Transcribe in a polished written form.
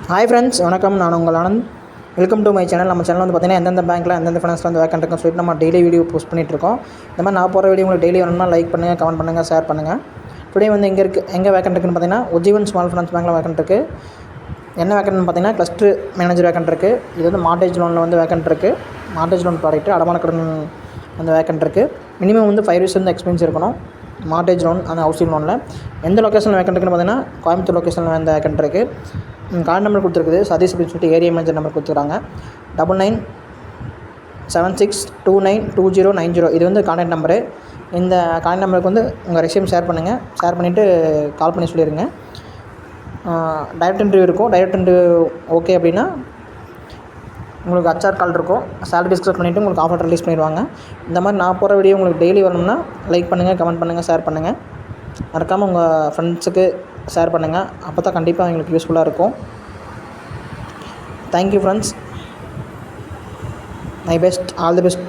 Hi friends, வணக்கம். நான் உங்கள் Anand. Welcome to my channel. நம்ம சேனல் வந்து பார்த்திங்கன்னா எந்தெந்த பேங்க்கில் எந்தெந்த ஃபினான்ஸில் வந்து வேக்கண்ட் இருக்குன்னு சொல்லிட்டு நம்ம டெய்லி வீடியோ போஸ்ட் பண்ணிகிட்ருக்கோம். இந்த மாதிரி நான் போகிற வீடியோ உங்களுக்கு டெய்லி வரணும்னா லைக் பண்ணுங்கள், கமெண்ட் பண்ணுங்கள், ஷேர் பண்ணுங்கள். டுடே வந்து எங்கே வேக்கண்ட் இருக்குன்னு பார்த்தீங்கன்னா உஜ்ஜீவன் ஸ்மால் ஃபினான்ஸ் பேங்க்கில் வேக்கண்ட் இருக்குது. என்ன வேக்கண்ட்னு பார்த்தீங்கன்னா கிளஸ்டர் மேனேஜர் வேக்கண்ட் இருக்குது. இது வந்து மார்டேஜ் லோனில் வந்து வேக்கண்ட் இருக்குது. மார்டேஜ் லோன் ப்ராடக்ட் அடமான கடன் வந்து வேக்கண்ட் இருக்குது. மினிமம் வந்து 5 இயர்ஸ் வந்து எக்ஸ்பீரியன்ஸ் இருக்கணும். மார்டேஜ் லோன் அந்த ஹவுசிங் லோனில் எந்த லொக்கேஷனில் வேக்கண்ட் இருக்குன்னு பார்த்தீங்கன்னா கோயம்புத்தூர் லொக்கேஷனில் வந்து வேக்கண்ட் இருக்குது. கார்டு நம்பர் கொடுத்துருக்குது. சதீஷ் அப்படின்னு சொல்லிட்டு ஏரியா மேனேஜர் நம்பர் கொடுத்துருக்காங்க. 9976292090. இது வந்து கான்டாக்ட் நம்பரு. இந்த கான்டாக்ட் நம்பருக்கு வந்து உங்கள் ரெஸ்யூம் ஷேர் பண்ணுங்கள். ஷேர் பண்ணிவிட்டு கால் பண்ணி சொல்லிடுங்க. டைரக்ட் இன்டர்வியூ இருக்கும். டைரக்ட் இன்டர்வியூ ஓகே அப்படின்னா உங்களுக்கு ஹச்ஆர் கால் இருக்கும். சேலரி டிஸ்கஸ் பண்ணிவிட்டு உங்களுக்கு ஆஃபர் ரிலீஸ் பண்ணிடுவாங்க. இந்த மாதிரி நான் போகிற வீடியோ உங்களுக்கு டெய்லி வரணும்னா லைக் பண்ணுங்கள், கமெண்ட் பண்ணுங்கள், ஷேர் பண்ணுங்கள். மறக்காமல் உங்கள் ஃப்ரெண்ட்ஸுக்கு ஷேர் பண்ணுங்கள். அப்போ தான் கண்டிப்பாக எங்களுக்கு யூஸ்ஃபுல்லாக இருக்கும். Thank you friends. My best, all the best.